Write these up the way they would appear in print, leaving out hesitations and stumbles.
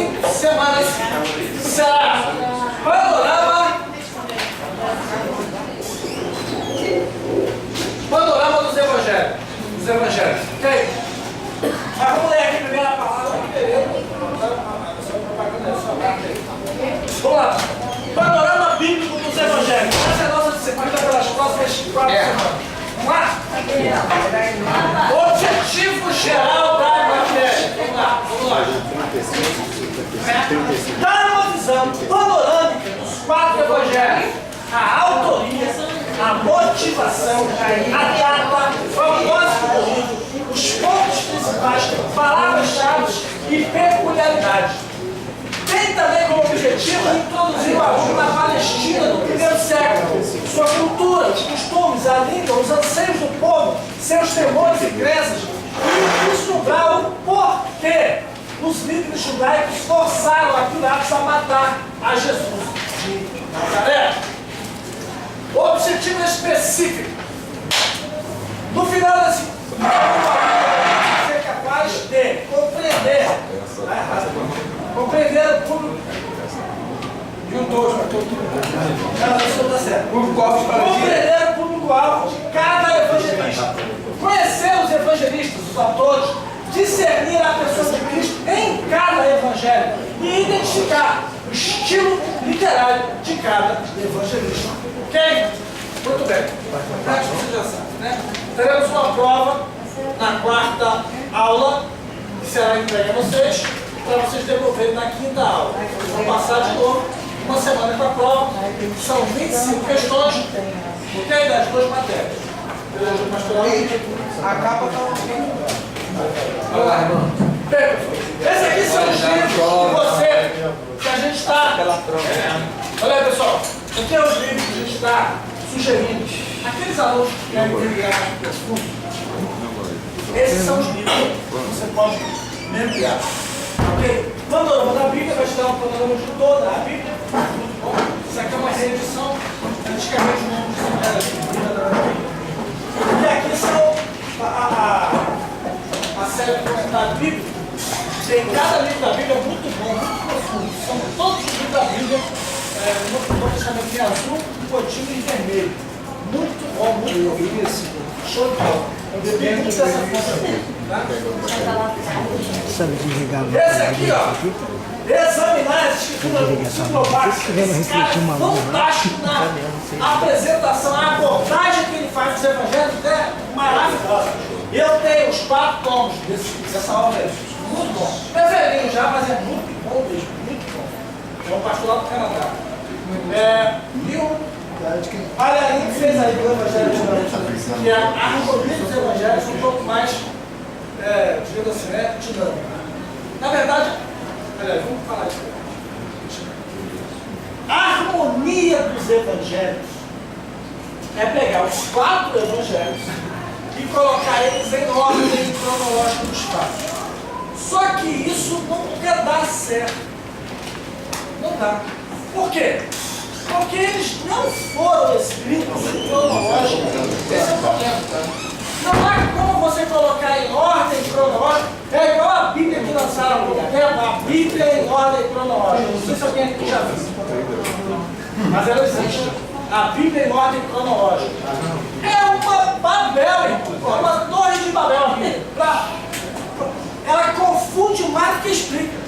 5 semanas será panorama dos evangelhos. Ok? Mas vamos ler aqui a primeira palavra. Vamos lá. Panorama bíblico dos evangelhos. Essa é a nossa disciplina pelas próximas 4 semanas. Vamos lá? Objetivo geral da matéria. Vamos lá. Dar uma visão panorâmica dos 4 evangelhos. A autoria, a motivação, a data, o propósito do livro, os pontos principais, palavras-chave e peculiaridades. Tem também como objetivo introduzir o aluno na Palestina do primeiro século, sua cultura, os costumes, a língua, os anseios do povo, seus temores e crenças, e vislumbrar o porquê os líderes judaicos forçaram a Pilatos a matar a Jesus de Nazaré. O objetivo é específico. No final desse ser capaz de compreender o público e o dois compreender o público-alvo de cada evangelista, conhecer os evangelistas, os autores, discernir a pessoa de Cristo em cada evangelho e identificar o estilo literário de cada evangelista. Ok? Muito bem. Você já sabe, né? Teremos uma prova na 4ª aula, que será entregue a vocês, para vocês devolverem na 5ª aula. Vão passar de novo uma semana com a prova. São 25 questões, ok? Das 2 matérias. Beleza, pastoral? A capa está Olha lá, irmão. Bem, esses aqui são os livros que a gente está... Olha aí, pessoal. Aqui é os livros que a gente está sugerindo. Aqueles alunos que querem mergulhar mais profundo, esses são os livros que você pode mergulhar. Ok? Panorama da Bíblia, vai te dar um panorama de toda a Bíblia. Muito bom. Isso aqui é uma reedição. Antigamente o nome era Bíblia da Bíblia. E aqui são a série de comentário bíblico. Tem cada livro da Bíblia muito bom, muito profundo. São todos os livros da Bíblia. Vou deixar aqui azul, botinho e vermelho. Muito bom, muito bom. Show de bola. Eu bebi muito dessa fonte aqui. Esse aqui, ó. Examinar as escrituras esse cara é fantástico na apresentação, a abordagem que ele faz dos evangelhos é maravilhosa. Eu tenho os 4 tomos dessa obra aí. Muito bom. É velhinho já, mas é muito bom mesmo. Muito bom. É um pastor lá do Canadá. E o Alharim que fez aí do Evangelho de que a harmonia dos evangelhos é um pouco mais, digamos assim, né, dinâmica. Na verdade, aliás, vamos falar isso. A harmonia dos evangelhos é pegar os 4 evangelhos e colocar eles em ordem cronológica dos fatos. Só que isso nunca dá certo. Não dá. Por quê? Porque eles não foram escritos cronologicamente. Esse é o problema. Não há como você colocar em ordem cronológica. É igual a Bíblia que lançaram há pouco tempo, a Bíblia em ordem cronológica. Não sei se alguém aqui já viu. Mas ela existe. A Bíblia em ordem cronológica. É uma Babel, é uma torre de Babel. Ela confunde mais do que explica.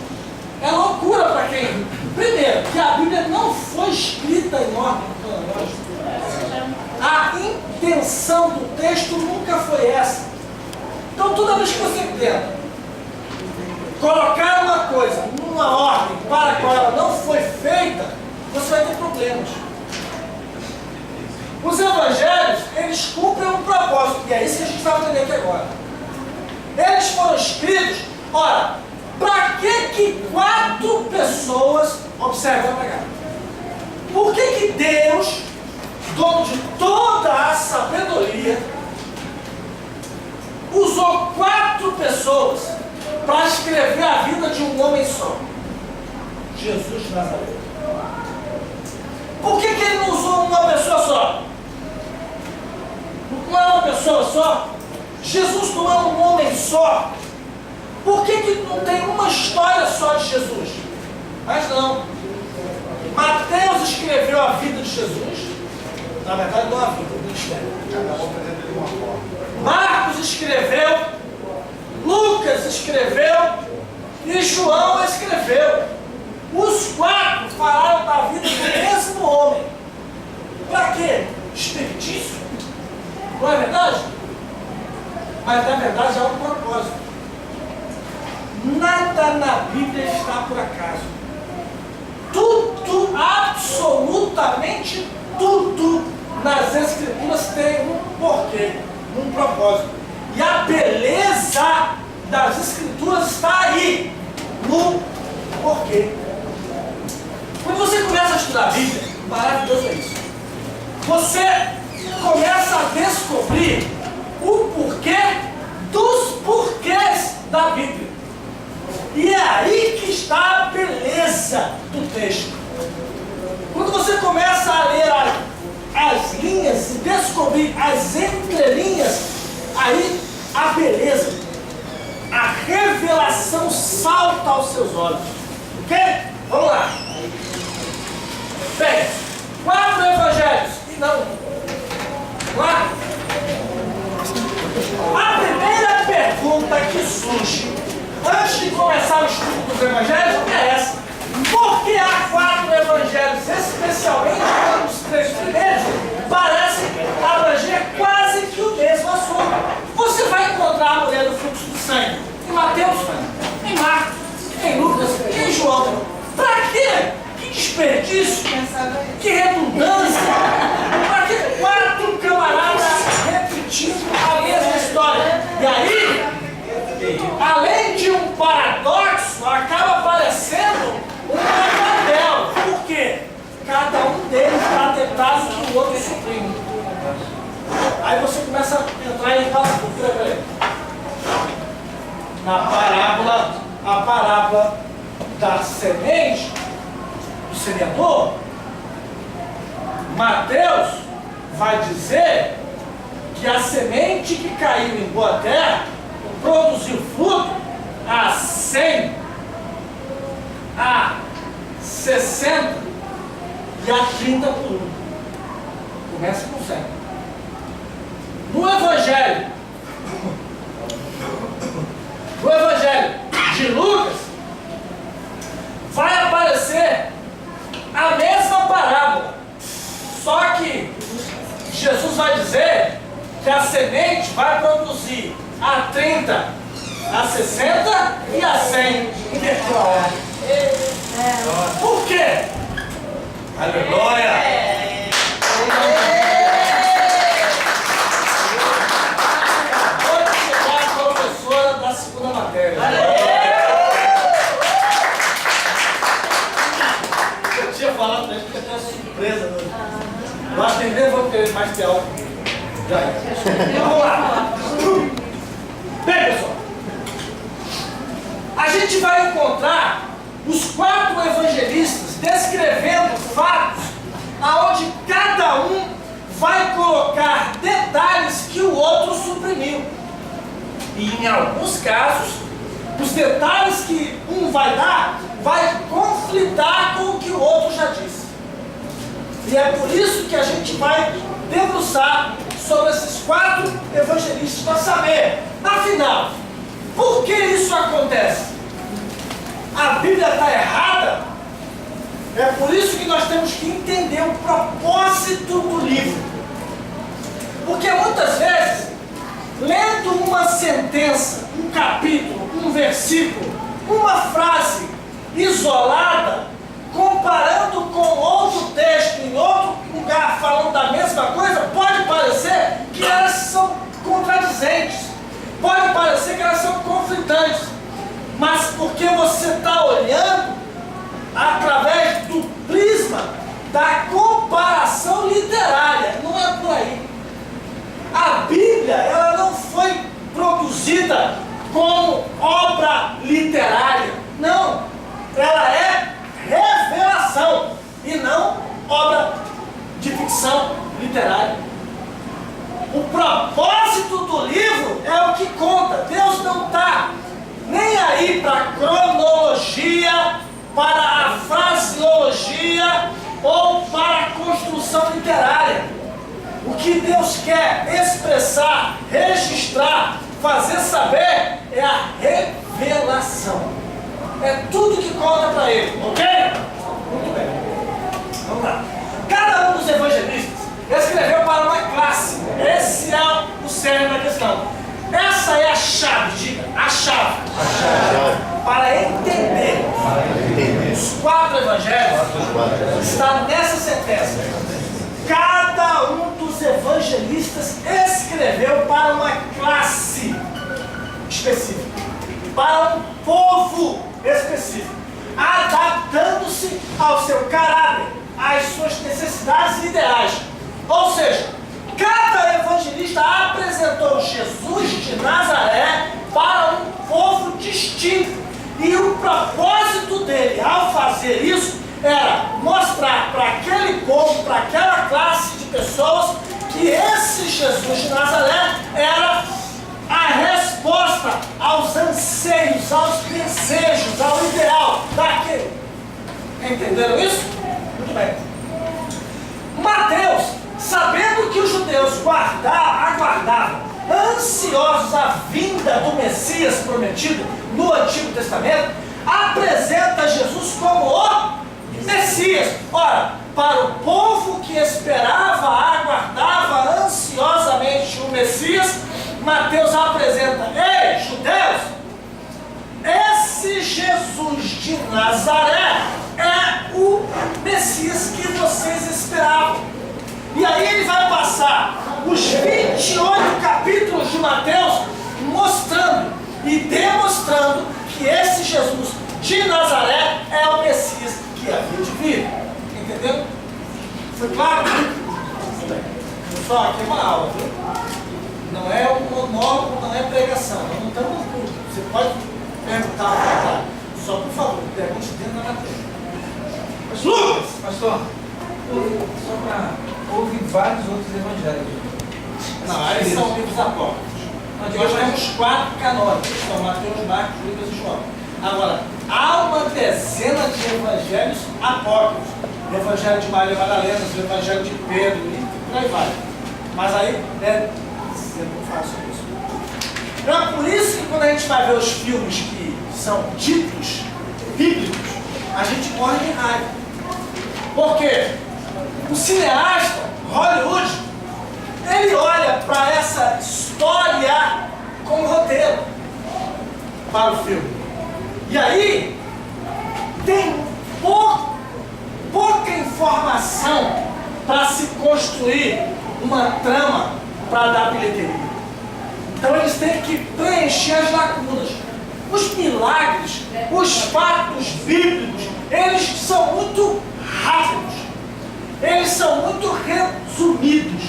É loucura para quem? Primeiro, que a Bíblia não foi escrita em ordem cronológica. A intenção do texto nunca foi essa. Então, toda vez que você tenta colocar uma coisa numa ordem para a qual ela não foi feita, você vai ter problemas. Os evangelhos, eles cumprem um propósito, e é isso que a gente vai aprender aqui agora. Eles foram escritos, ora, para que 4 pessoas observam a pegada? Por que Deus, dono de toda a sabedoria, usou 4 pessoas para escrever a vida de um homem só? Jesus de Nazaré. Por que ele não usou uma pessoa só? Não é uma pessoa só? Jesus não é um homem só? Por que não tem uma história só de Jesus? Na verdade, não a vida, o ministério. Marcos escreveu, Lucas escreveu e João escreveu. Os 4 falaram da vida do mesmo homem. Para quê? Desperdício. Não é verdade? Mas na verdade há um propósito. Nada na Bíblia está por acaso. Tudo, absolutamente tudo nas Escrituras tem um porquê, um propósito. E a beleza das Escrituras está aí, no porquê. Quando você começa a estudar a Bíblia, maravilhoso é isso. Você começa a descobrir o porquê dos porquês da Bíblia. E é aí que está a beleza do texto. Quando você começa a ler as linhas e descobrir as entrelinhas, aí a beleza, a revelação salta aos seus olhos. Ok? Vamos lá. Bem, 4 evangelhos. E não. Vamos lá. A primeira pergunta que surge antes de começar o estudo dos evangelhos é essa. Por que há 4 evangelhos, especialmente os 3 primeiros, parecem abranger quase que o mesmo assunto? Você vai encontrar a mulher do fluxo de sangue em Mateus, em Marcos, em Lucas, em João. Para quê? Que desperdício, que redundância. Para que 4 camaradas repetindo a mesma história? E aí, além de um paradoxo, acaba aparecendo um papel. Por quê? Cada um deles dá detalhes que o outro suprime. Aí você começa a entrar em paradoxo. Na parábola, a parábola da semente do semeador, Mateus vai dizer que a semente que caiu em boa terra produziu fruto a 100, a 60 e a 30 por 1. Começa com 100. No Evangelho de Lucas, vai aparecer a mesma parábola, só que Jesus vai dizer que a semente vai produzir a 30, a 60 e a 100. Invertiu a ordem. Por quê? Aleluia! Vou chegar a professora da segunda matéria. Eu tinha falado pra gente que ia ter uma surpresa hoje. Eu acho que nem vou querer mais ter algo. Já é. Vamos lá. Bem, pessoal, a gente vai encontrar os 4 evangelistas descrevendo fatos aonde cada um vai colocar detalhes que o outro suprimiu. E em alguns casos, os detalhes que um vai dar vai conflitar com o que o outro já disse. E é por isso que a gente vai debruçar sobre esses 4 evangelistas para saber, afinal, por que isso acontece? A Bíblia está errada? É por isso que nós temos que entender o propósito do livro. Porque muitas vezes, lendo uma sentença, um capítulo, um versículo, uma frase isolada, comparando com outro texto em outro lugar falando da mesma coisa, pode parecer que elas são contradizentes, pode parecer que elas são conflitantes, mas porque você está olhando através do prisma da comparação literária, não é por aí. A Bíblia, ela não foi produzida como obra literária, não, ela é revelação e não obra de ficção literária. O propósito do livro é o que conta. Deus não está nem aí para a cronologia, para a fraseologia ou para a construção literária. que Deus quer expressar, registrar, fazer saber é a revelação. É tudo que conta para ele, ok? Muito bem. Vamos lá. Cada um dos evangelistas escreveu para uma classe. Esse é o cerne da questão. Essa é a chave, diga, a chave. Para entender os 4 evangelhos, está nessa sentença. Cada um dos evangelistas escreveu para uma classe específica, para um povo específico, adaptando-se ao seu caráter, às suas necessidades e ideais. Ou seja, cada evangelista apresentou Jesus de Nazaré para um povo distinto. E o propósito dele, ao fazer isso, era mostrar para aquele povo, para aquela classe de pessoas, que esse Jesus de Nazaré era a resposta aos anseios, aos desejos, ao ideal daquele. Entenderam isso? Muito bem. Mateus, sabendo que os judeus aguardavam ansiosos a vinda do Messias prometido no Antigo Testamento, apresenta Jesus como o Messias. Ora, para o povo que esperava, aguardava ansiosamente o Messias, Mateus apresenta: ei, judeus, esse Jesus de Nazaré é o Messias que vocês esperavam. E aí ele vai passar os 28 capítulos de Mateus mostrando e demonstrando que esse Jesus de Nazaré é o Messias que havia de vir. Entendeu? Foi claro? Pessoal, aqui é uma aula, viu? Não é um monólogo, não é pregação. Nós não estamos no culto. Você pode perguntar ao contrário. Só por favor, pergunte dentro da matéria. Mas, Lucas, pastor, houve vários outros evangelhos. Não, eles são livros apócrifos. Aqui hoje temos 4 canônicos, são Mateus, Marcos, Lucas e João. Agora, há uma dezena de evangelhos apócrifos. O evangelho de Maria Madalena, o evangelho de Pedro, e por aí vai. Mas aí, eu não faço isso. Então é por isso que quando a gente vai ver os filmes que são ditos bíblicos, a gente morre de raiva. Por quê? O cineasta, Hollywood, ele olha para essa história como roteiro para o filme. E aí, tem pouca informação para se construir uma trama para dar bilheteria. Então eles têm que preencher as lacunas. Os milagres, os fatos bíblicos, eles são muito rápidos. Eles são muito resumidos.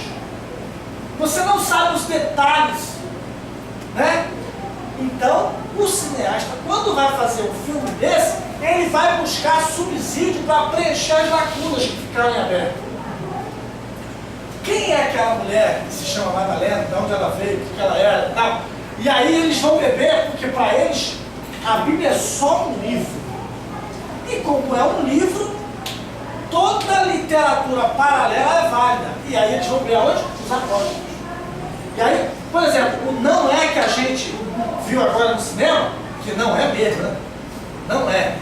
Você não sabe os detalhes, né? Então, o cineasta, quando vai fazer um filme desse, ele vai buscar subsídio para preencher as lacunas que ficaram em aberto. Quem é aquela mulher que se chama Madalena, de onde ela veio, o que ela era e tal? E aí eles vão beber, porque para eles a Bíblia é só um livro. E como é um livro, toda literatura paralela é válida. E aí eles vão ver aonde? Os apóstolos. E aí, por exemplo, o não é que a gente viu agora no cinema, que não é mesmo, né? Não é.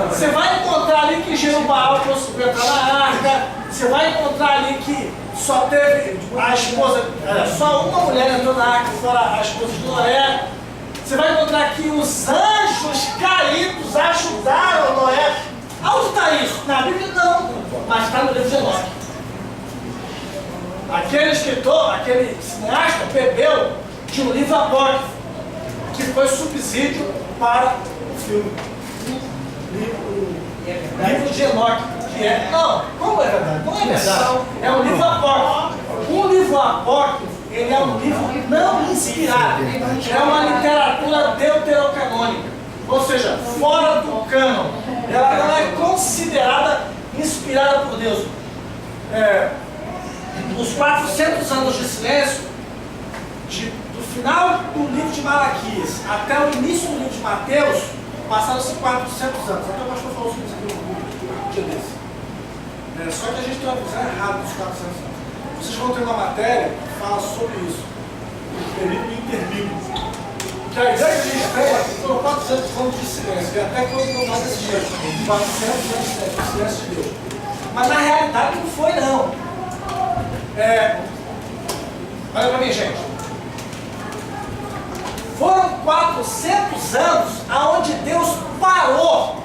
Você vai encontrar ali que Jerubbaal conseguiu entrar na arca, você vai encontrar ali que só teve a esposa, só uma mulher entrou na arca, fora a esposa de Noé. Você vai encontrar que os anjos caídos ajudaram Noé. Onde está isso? Na Bíblia não, mas está no livro de Enoque. Aquele escritor, aquele cineasta, bebeu de um livro apócrifo, que foi subsídio para o filme. Livro de Enoque, que é... Não, como é verdade? Não é verdade. É um livro apócrifo. Um livro apócrifo, ele é um livro não inspirado. É uma literatura deuterocanônica. Ou seja, fora do cânon. Ela não é considerada inspirada por Deus. Os 400 anos de silêncio, do final do livro de Malaquias até o início do livro de Mateus, passaram-se 400 anos. Até o pastor falou sobre isso aqui no dia desse. Só que a gente tem uma visão errada dos 400 anos. Vocês vão ter uma matéria que fala sobre isso. O período interbíblico. Que a igreja de Estreia foram 400 anos de silêncio. E até quando não dá desse jeito. 400 anos de silêncio de Deus. Mas na realidade não foi, não. Olha para mim, gente. Foram 400 anos onde Deus parou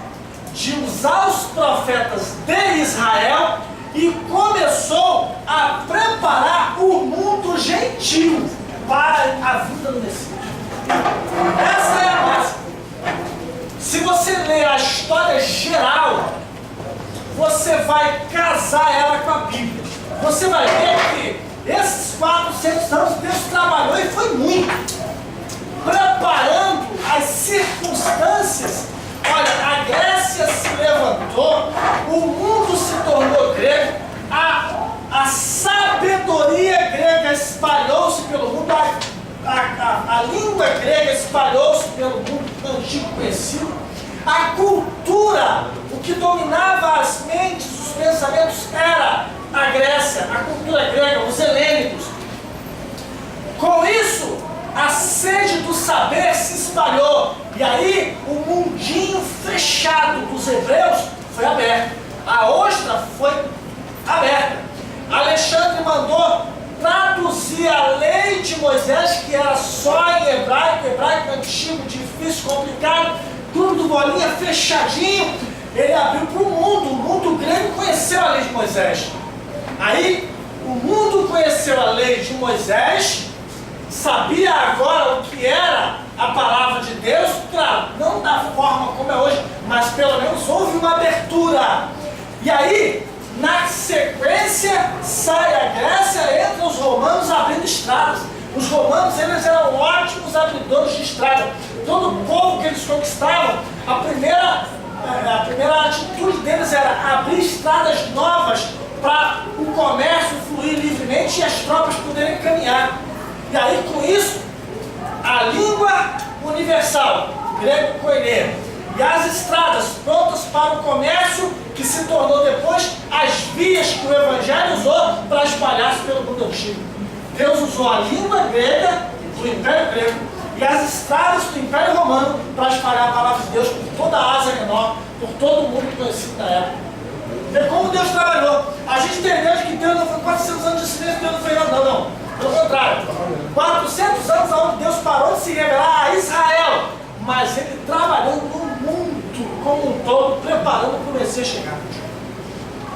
de usar os profetas de Israel e começou a preparar o mundo gentil para a vinda do Messias. Essa é a base. Se você ler a história geral, você vai casar ela com a Bíblia. Você vai ver que esses 400 anos Deus trabalhou e foi muito, preparando as circunstâncias. Olha, a Grécia se levantou, o mundo se tornou grego, a sabedoria grega espalhou-se pelo mundo, a língua grega espalhou-se pelo mundo antigo conhecido, a cultura, o que dominava as mentes, os pensamentos era a Grécia, a cultura grega, os helênicos. Com isso, a sede do saber se espalhou, e aí o mundinho fechado dos hebreus foi aberto, a ostra foi aberta. Alexandre mandou traduzir a lei de Moisés, que era só em hebraico, hebraico antigo, difícil, complicado, tudo bolinha, fechadinho. Ele abriu para o mundo grego conheceu a lei de Moisés. Aí o mundo conheceu a lei de Moisés, sabia agora o que era a palavra de Deus, claro, não da forma como é hoje, mas pelo menos houve uma abertura. E aí, na sequência, sai a Grécia, entra os romanos abrindo estradas. Os romanos, eles eram ótimos abridores de estrada. Todo povo que eles conquistavam, a primeira atitude deles era abrir estradas novas para o comércio fluir livremente e as tropas poderem caminhar. E aí, com isso, a língua universal, grego koiné, e as estradas prontas para o comércio, que se tornou depois as vias que o Evangelho usou para espalhar-se pelo mundo antigo. Deus usou a língua grega do Império Grego e as estradas do Império Romano para espalhar a palavra de Deus por toda a Ásia Menor, por todo o mundo conhecido na época. Vê como Deus trabalhou. A gente tem ideia de que Deus não foi 400 anos de silêncio, Deus não fez nada, não. Pelo contrário, 400 anos onde Deus parou de se revelar a Israel, mas Ele trabalhou no mundo como um todo, preparando para o Messias chegar.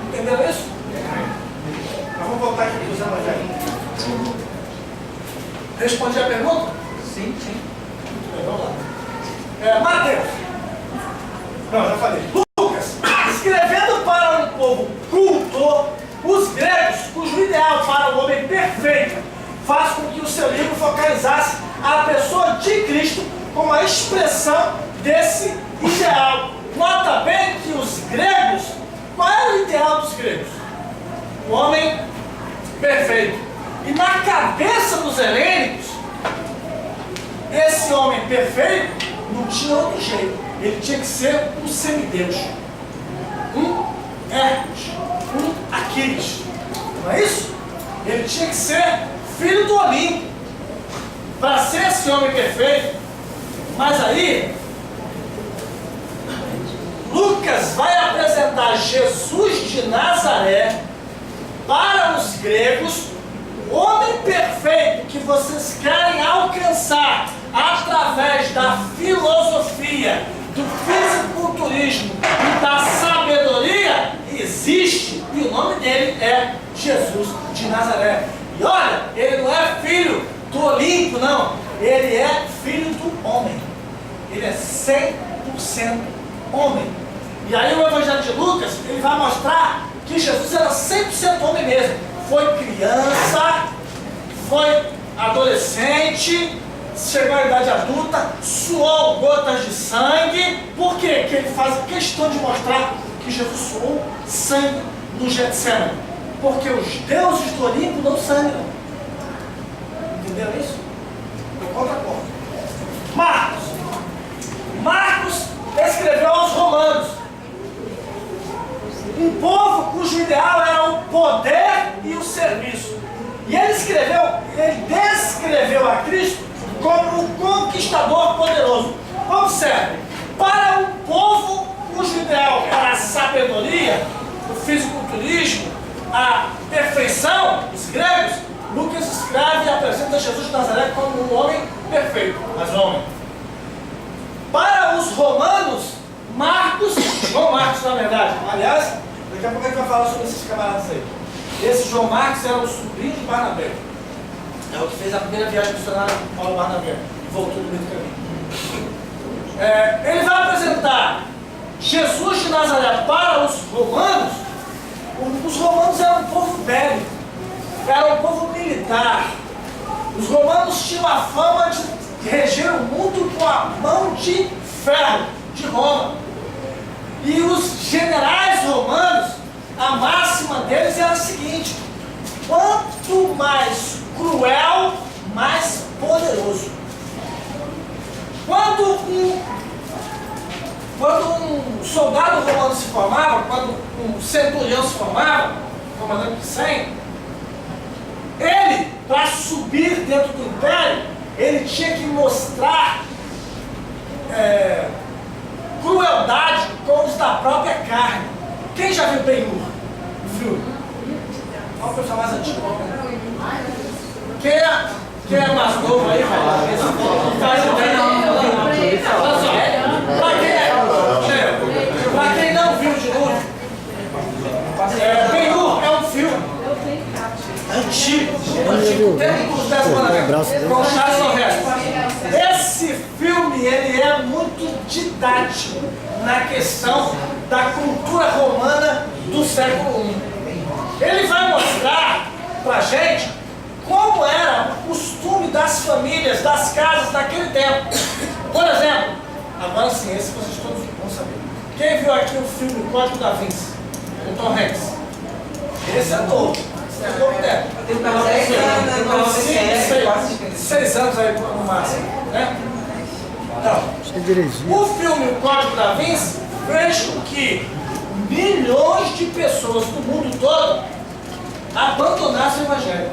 Entenderam isso? Nós vamos voltar aqui para os evangelhos. Respondi a pergunta? Sim, sim. Vamos lá. Mateus. Não, já falei. Lucas, escrevendo para um povo culto, os gregos, cujo ideal para o homem perfeito faz com que o seu livro focalizasse a pessoa de Cristo como a expressão desse ideal. Nota bem que os gregos, qual era o ideal dos gregos? O homem perfeito. E na cabeça dos helênicos, esse homem perfeito não tinha outro jeito. Ele tinha que ser um semideus. Um Hércules. Um Aquiles. Não é isso? Ele tinha que ser filho do Olimpo para ser esse homem perfeito. Mas aí, Lucas vai apresentar Jesus de Nazaré para os gregos, o homem perfeito que vocês querem alcançar através da filosofia, do fisiculturismo e da sabedoria, existe, e o nome dele é Jesus de Nazaré. E olha, ele não é filho do Olimpo, não. Ele é filho do homem. Ele é 100% homem. E aí o Evangelho de Lucas, ele vai mostrar que Jesus era 100% homem mesmo. Foi criança, foi adolescente, chegou à idade adulta, suou gotas de sangue. Por quê? Porque ele faz questão de mostrar que Jesus suou sangue no Getsemane. Porque os deuses do Olimpo não sangram. Entenderam isso? Eu conto a conta. Marcos escreveu aos romanos. Um povo cujo ideal era o poder e o serviço. ele descreveu a Cristo como um conquistador poderoso. Observe, para um povo cujo ideal era a sabedoria, o fisiculturismo, a perfeição, os gregos, Lucas escreve e apresenta Jesus de Nazaré como um homem perfeito, mas homem. Para os romanos, João Marcos na verdade, aliás, daqui a pouco a gente vai falar sobre esses camaradas aí. Esse João Marcos era o sobrinho de Barnabé. É o que fez a primeira viagem missionária com Paulo Barnabé e voltou no meio do caminho. Ele vai apresentar Jesus de Nazaré para os romanos. Os romanos eram um povo bélico, era um povo militar. Os romanos tinham a fama de reger o mundo com a mão de ferro de Roma. E os generais romanos, a máxima deles era a seguinte: quanto mais cruel, mais poderoso. Quando um soldado romano se formava, quando um centurião se formava, comandante de 100, ele, para subir dentro do império, ele tinha que mostrar crueldade com os da própria carne. Quem já viu Ben-Hur? O filme? Qual o pessoal mais antigo? Quem é mais novo aí? Para quem não viu de novo, Ben-Hur é um filme antigo, tempo dos 10 mandamentos, com Charles Norrest. Esse filme ele é muito didático na questão da cultura romana do século I. Ele vai mostrar pra gente como era o costume das famílias, das casas naquele tempo. Por exemplo, agora sim, esse vocês todos vão saber. Quem viu aqui o filme Código da Vinci, com Tom Hanks? Esse é novo. Esse é novo tempo. Tem 6 anos aí no máximo, né? Então, o filme O Código da Vinci fez com que milhões de pessoas do mundo todo abandonassem o Evangelho.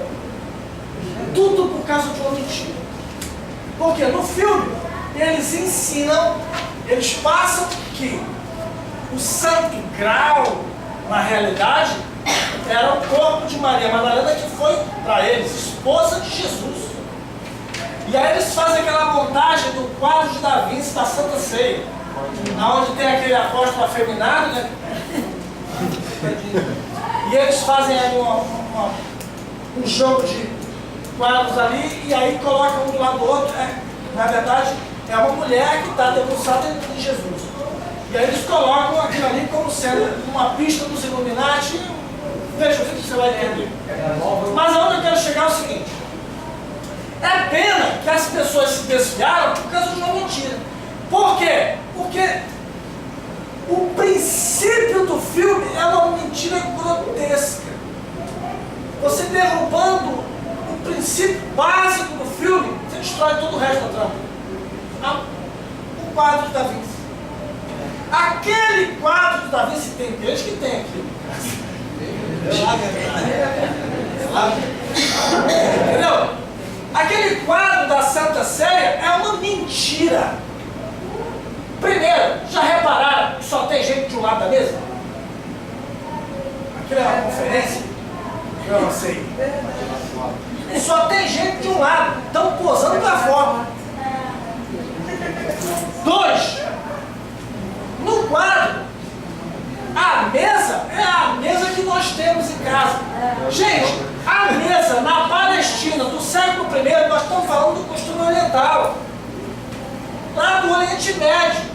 Tudo por causa de uma mentira. Porque no filme eles ensinam, eles passam que o santo grau, na realidade, era o corpo de Maria Madalena, que foi para eles esposa de Jesus. E aí eles fazem aquela montagem do quadro de Da Vinci da Santa Ceia, onde tem aquele apóstolo afeminado, né? E eles fazem aí um jogo de quadros ali, e aí colocam um do lado do outro. Na verdade, é uma mulher que está debruçada em Jesus. E aí eles colocam aquilo ali como sendo uma pista dos Illuminati. Veja o que você vai entender. Mas aonde eu quero chegar é o seguinte: é pena que as pessoas se desviaram por causa de uma mentira. Por quê? Porque o princípio do filme é uma mentira grotesca. Você derrubando o princípio básico do filme, você destrói todo o resto da trama. O quadro de Da Vinci. Aquele quadro de Da Vinci, tem gente que tem aqui. Entendeu? Aquele quadro da Santa Ceia é uma mentira. Primeiro, já repararam que só tem gente de um lado da mesa? Aquilo é uma conferência? Eu não sei. Só tem gente de um lado, estão posando para fora. 2, no quadro, a mesa é a mesa que nós temos em casa. Gente, a mesa na Palestina do século I, nós estamos falando do costume oriental, lá do Oriente Médio,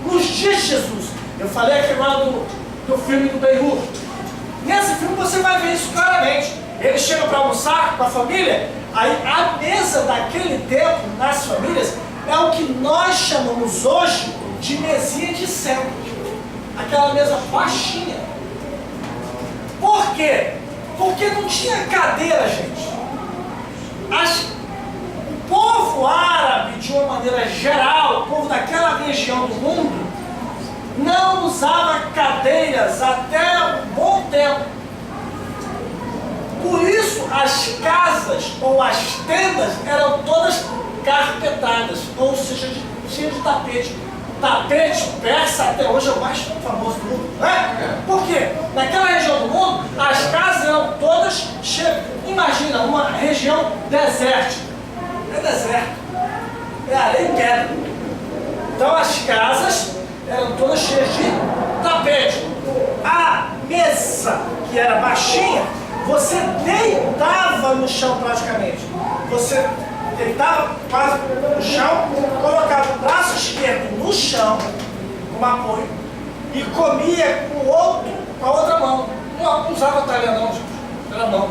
nos dias de Jesus. Eu falei aqui agora do filme do Ben-Hur. Nesse filme você vai ver isso claramente. Ele chega para almoçar com a família, aí a mesa daquele tempo, nas famílias, é o que nós chamamos hoje de mesinha de centro. Aquela mesa baixinha. Por quê? Porque não tinha cadeira, gente. O povo árabe, de uma maneira geral, o povo daquela região do mundo, não usava cadeiras até um bom tempo. Por isso as casas ou as tendas eram todas carpetadas, ou seja, cheias de tapete. Tapete persa até hoje é o mais famoso do mundo, não é? Por quê? Naquela região do mundo, as casas eram todas cheias. Imagina uma região desértica. É deserto. É areia e pedra. Então as casas eram todas cheias de tapete. A mesa, que era baixinha, você deitava no chão praticamente. Você deitava quase no chão, colocava o braço esquerdo no chão, como apoio, e comia com a outra mão. Não usava talher não, gente. Era mão.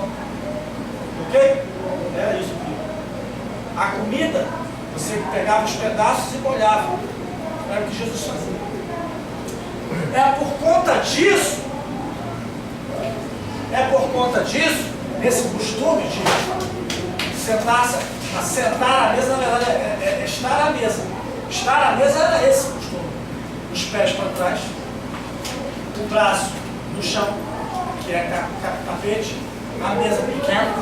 Ok? Era isso. A comida, você pegava os pedaços e molhava. Era o que Jesus fazia. É por conta disso, esse costume de sentar à mesa, na verdade, é estar à mesa. Estar à mesa era esse costume. Os pés para trás, o braço no chão, que é tapete, a mesa pequena,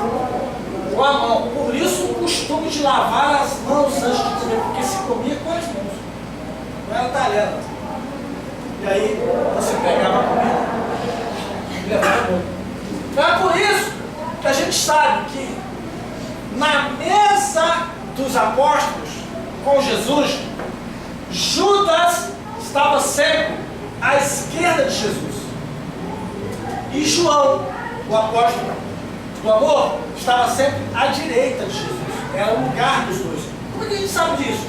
com a mão. Por isso o costume de lavar as mãos antes de comer, porque se comia com as mãos. Não era talher. E aí você pegava a comida e levava a boca. Então é por isso que a gente sabe que na mesa dos apóstolos com Jesus, Judas estava sempre à esquerda de Jesus. E João, o apóstolo do amor, estava sempre à direita de Jesus. Era o lugar dos dois. Por que a gente sabe disso?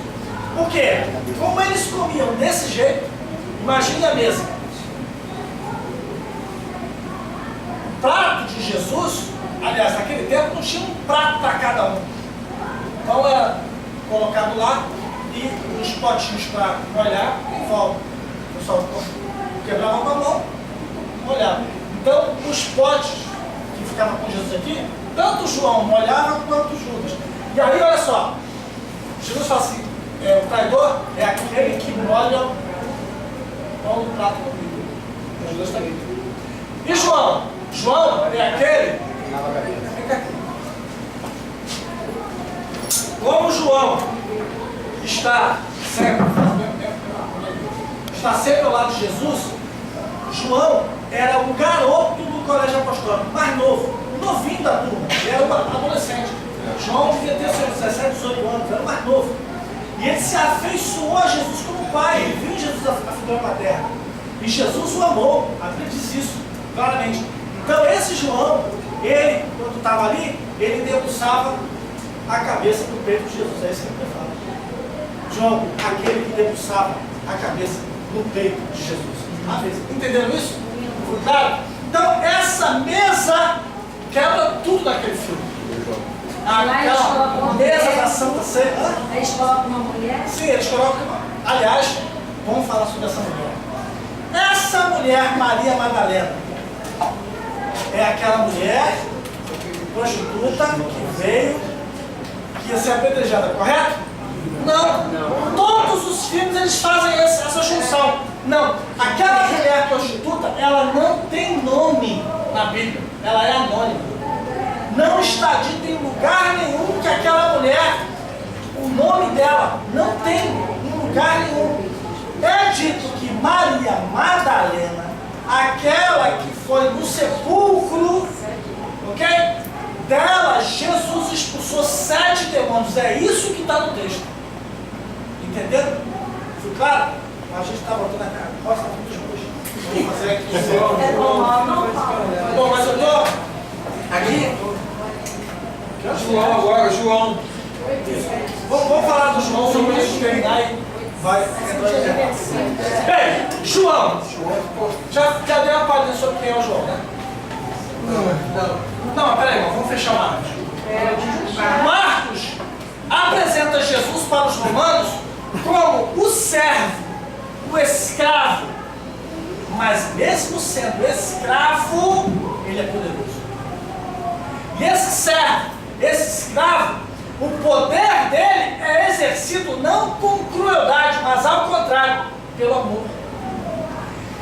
Porque, como eles comiam desse jeito, imagine a mesa. O prato de Jesus, aliás, naquele tempo não tinha um prato para cada um. Então era colocado lá e os potinhos para molhar em volta. O pessoal quebrava com a mão, molhava. Então os potes que ficavam com Jesus aqui, tanto João molhava quanto Judas. E aí, olha só, Jesus fala assim, o traidor é aquele que molha o pão no prato comigo. Judas está aqui. E João? João é aquele. Fica aqui. Como João está sempre ao lado de Jesus, João era o garoto do colégio apostólico, mais novo, novinho da turma, ele era um adolescente. João devia ter seus 17, 18 anos, era o mais novo. E ele se afeiçoou a Jesus como pai, ele viu Jesus a figura paterna. E Jesus o amou, a Bíblia diz isso, claramente. Então esse João, ele, quando estava ali, ele debruçava a cabeça do peito de Jesus, é isso que ele fala. João, aquele que debruçava a cabeça no peito de Jesus. Entenderam isso? Claro? Então essa mesa quebra tudo naquele filme. Aquela mesa da Santa Ceia. Eles colocam uma mulher? Sim, eles colocam. Aliás, vamos falar sobre essa mulher. Essa mulher, Maria Madalena, é aquela mulher prostituta que veio, que ia ser apedrejada, correto? Não. Todos os filmes eles fazem essa junção. Não. Aquela mulher prostituta, ela não tem nome na Bíblia. Ela é anônima. Não está dito em lugar nenhum que aquela mulher, o nome dela, não tem em lugar nenhum. É dito que Maria Madalena, aquela que foi no sepulcro, ok? Dela, Jesus expulsou 7 demônios. É isso que está no texto. Entenderam? Foi claro? A gente está voltando a cara. Posso estar muito hoje. Vamos fazer aqui o seu. Bom, mas eu estou aqui. João agora, João. Vamos falar do João, sobre isso terminar e vai entrar. Bem, João. Já deu uma palhinha sobre quem é o João, né? Não, mas peraí, vamos fechar Marcos. Marcos apresenta Jesus para os romanos como o servo, o escravo. Mas mesmo sendo escravo, ele é poderoso. E esse servo, esse escravo, o poder dele é exercido não com crueldade, mas ao contrário, pelo amor.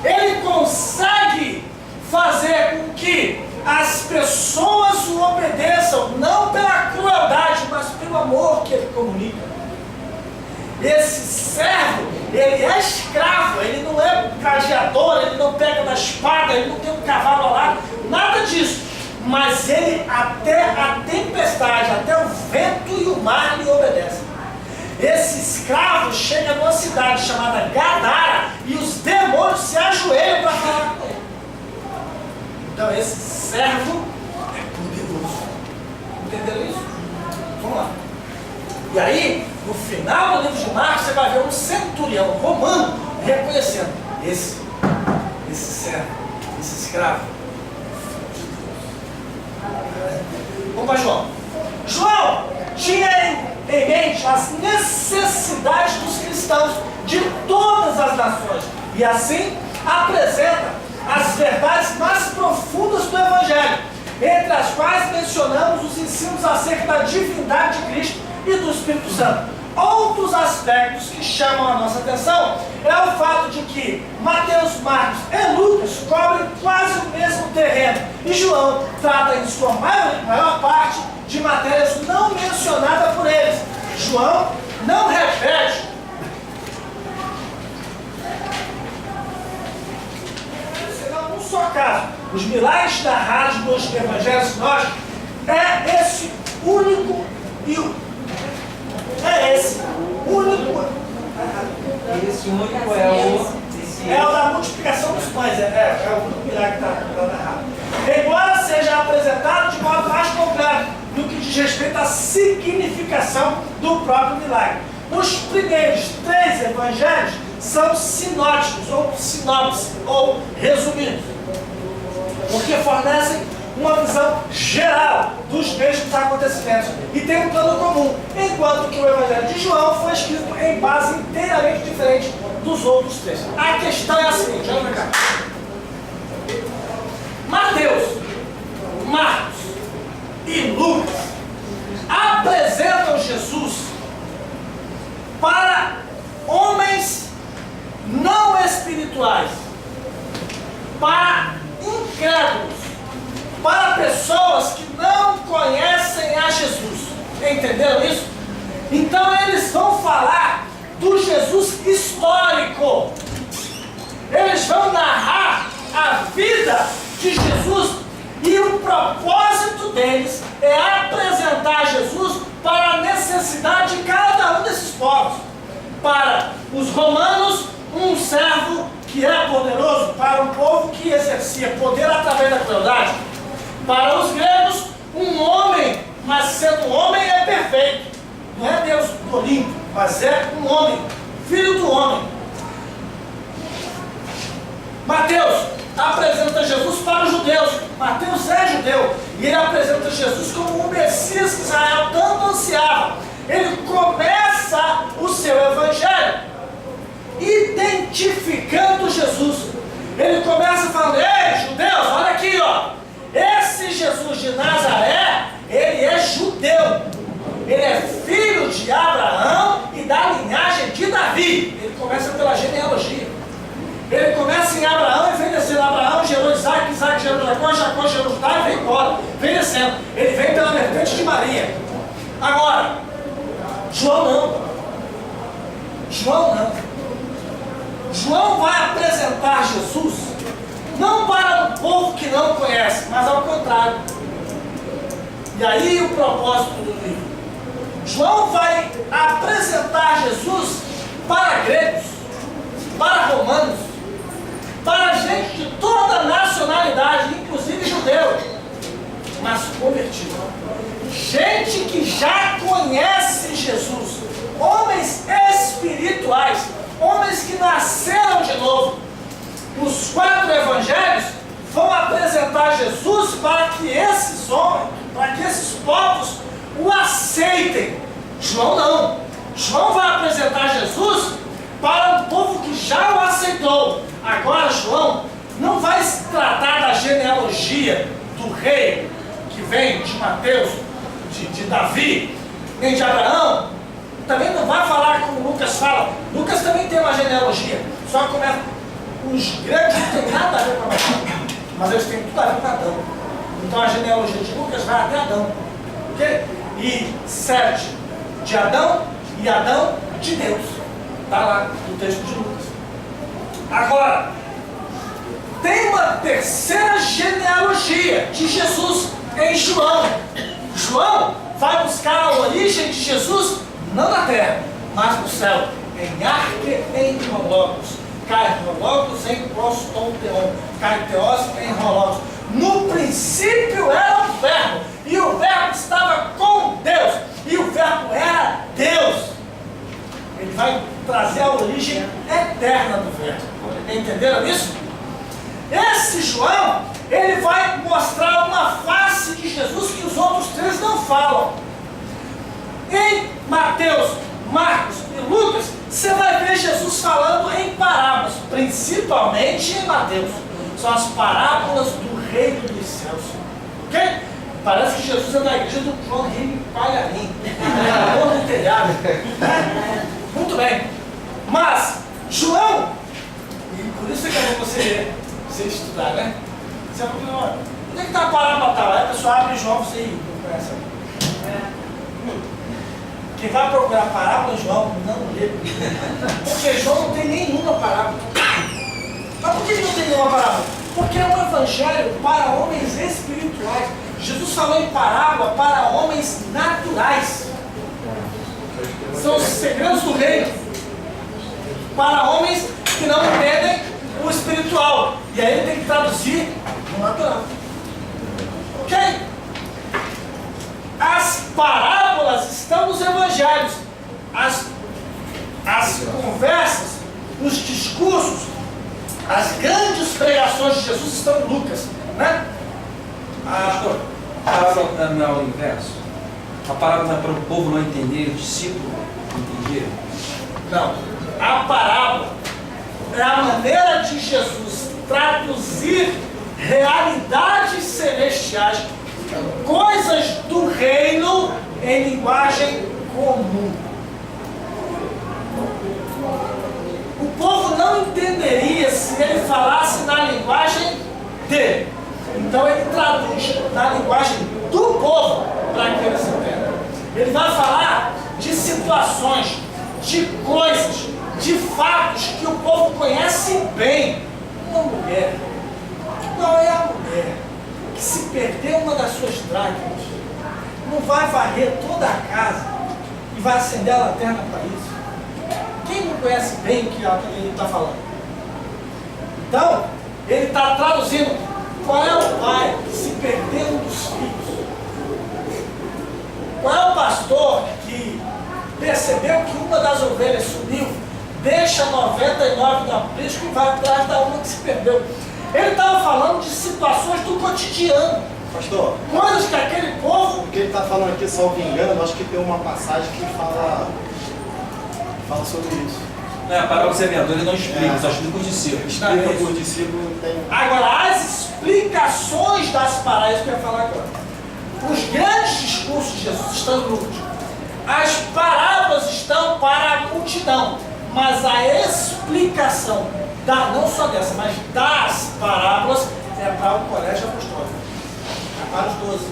Ele consegue fazer com que as pessoas o obedeçam, não pela crueldade, mas pelo amor que ele comunica. Esse servo, ele é escravo, ele não é gladiador, ele não pega da espada, ele não tem um cavalo alado, nada disso. Mas ele, até a tempestade, até o vento e o mar lhe obedecem. Esse escravo chega numa cidade chamada Gadara e os demônios se ajoelham para falar com ele. Então esse servo é poderoso. Entenderam isso? Vamos lá. E aí, no final do livro de Marcos, você vai ver um centurião romano reconhecendo esse servo, esse escravo. Vamos para João. João tinha em mente as necessidades dos cristãos de todas as nações. E assim apresenta as verdades mais profundas do Evangelho, entre as quais mencionamos os ensinos acerca da divindade de Cristo e do Espírito Santo. Outros aspectos que chamam a nossa atenção é o fato de que Mateus, Marcos e Lucas cobrem quase o mesmo terreno e João trata em sua maior parte de matérias não mencionadas por eles. João não repete senão um só caso. Os milagres narrados nos evangelhos sinóticos é esse único e o esse único é o da multiplicação dos pães, é o único milagre que está narrado. Embora seja apresentado de modo mais completo no que diz respeito à significação do próprio milagre. Os primeiros 3 evangelhos são sinóticos, ou sinopse, ou resumidos, porque fornecem uma visão geral dos mesmos acontecimentos e tem um plano comum, enquanto que o Evangelho de João foi escrito em base inteiramente diferente dos outros 3. A questão é a seguinte, olha pra cá. Mateus, Marcos e Lucas apresentam Jesus para homens não espirituais, para incrédulos, para pessoas que não conhecem a Jesus. Entenderam isso? Então eles vão falar do Jesus histórico. Eles vão narrar a vida de Jesus e o propósito deles é apresentar Jesus para a necessidade de cada um desses povos. Para os romanos, um servo que é poderoso, para um povo que exercia poder através da crueldade. Para os gregos, um homem, mas sendo um homem é perfeito. Não é Deus do Olimpo, mas é um homem, filho do homem. Mateus apresenta Jesus para os judeus. Mateus é judeu e ele apresenta Jesus como o Messias que Israel tanto ansiava. Ele começa o seu evangelho identificando Jesus. Ele começa falando: ei, judeus, olha aqui, ó. Esse Jesus de Nazaré, ele é judeu. Ele é filho de Abraão e da linhagem de Davi. Ele começa pela genealogia. Ele começa em Abraão e vem descendo. Abraão gerou Isaac, Isaac gerou Jacó, Jacó gerou Judá e vem embora. Vem descendo. Ele vem pela vertente de Maria. Agora, João não. João não. João vai apresentar Jesus não para um povo que não conhece, mas ao contrário. E aí o propósito do livro. João vai apresentar Jesus para gregos, para romanos, para gente de toda nacionalidade, inclusive judeu, mas convertido. Gente que já conhece Jesus, homens espirituais, homens que nasceram de novo. Os 4 evangelhos vão apresentar Jesus para que esses homens, para que esses povos o aceitem. João não. João vai apresentar Jesus para um povo que já o aceitou. Agora João não vai se tratar da genealogia do rei que vem de Mateus, de Davi, nem de Abraão. Também não vai falar como Lucas fala. Lucas também tem uma genealogia, só que os gregos não têm nada a ver com Abraão, mas eles têm tudo a ver com Adão. Então a genealogia de Lucas vai até Adão. Ok? E Sete de Adão e Adão de Deus. Está lá no texto de Lucas. Agora, tem uma terceira genealogia de Jesus em João. João vai buscar a origem de Jesus não na terra, mas no céu, em arque em hologos, cardiologos em prostonteon, carteos em hologos. No princípio era o verbo, e o verbo estava com Deus, e o verbo era Deus. Ele vai trazer a origem eterna do verbo. Entenderam isso? Esse João, ele vai mostrar uma face de Jesus que os outros três não falam. Em Mateus, Marcos e Lucas, você vai ver Jesus falando em parábolas, principalmente em Mateus. São as parábolas do reino dos céus. Ok? Parece que Jesus é da igreja do João Henrique Palharim. É no telhado. Muito bem. Mas, João, e por isso é que é bom você estudar, né? Você vai falar, olha, onde é que está a parábola tal? Aí a pessoa abre João, você não conhece. Quem vai procurar parábola, João, não lê. Porque João não tem nenhuma parábola. Mas por que não tem nenhuma parábola? Porque é um evangelho para homens espirituais. Jesus falou em parábola para homens naturais. São os segredos do reino. Para homens que não entendem o espiritual. E aí ele tem que traduzir no natural. Ok? As parábolas estão nos evangelhos. As conversas, os discursos, as grandes pregações de Jesus estão em Lucas. Né? Pastor, a parábola não é o inverso? A parábola é para o povo não entender, o discípulo entender? Não. A parábola é a maneira de Jesus traduzir realidades celestiais, coisas do reino em linguagem comum. O povo não entenderia se ele falasse na linguagem dele. Então ele traduz na linguagem do povo para que eles entendam. Ele vai falar de situações, de coisas, de fatos que o povo conhece bem. Uma mulher, qual é a mulher que se perdeu uma das suas dracmas, não vai varrer toda a casa e vai acender a lanterna para isso? Quem não conhece bem o que ele está falando? Então, ele está traduzindo qual é o pai que se perdeu um dos filhos. Qual é o pastor que percebeu que uma das ovelhas sumiu, deixa 99 no aprisco e vai atrás da uma que se perdeu? Ele estava falando de situações do cotidiano. Pastor, Coisas que aquele povo... o que ele está falando aqui, salvo engano, acho que tem uma passagem que fala sobre isso. Não é a parábola do semeador, ele não explica, só explica o discípulo. Explica por discípulo, tem... Agora, as explicações das parábolas que eu ia falar agora. Os grandes discursos de Jesus estão em Lucas. As parábolas estão para a multidão. Mas a explicação, não só dessa, mas das parábolas, é para o colégio apostólico. É para os 12.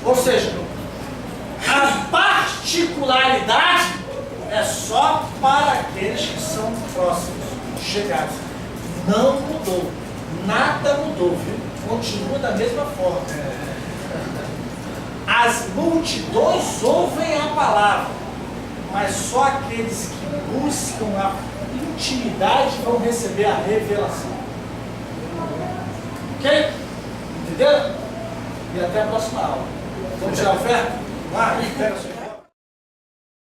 Ou seja, a particularidade é só para aqueles que são próximos, chegados. Não mudou. Nada mudou, viu? Continua da mesma forma. As multidões ouvem a palavra, mas só aqueles que buscam a intimidade vão receber a revelação. Ok? Entenderam? E até a próxima aula. Vamos tirar a oferta? Vai, pega a sua.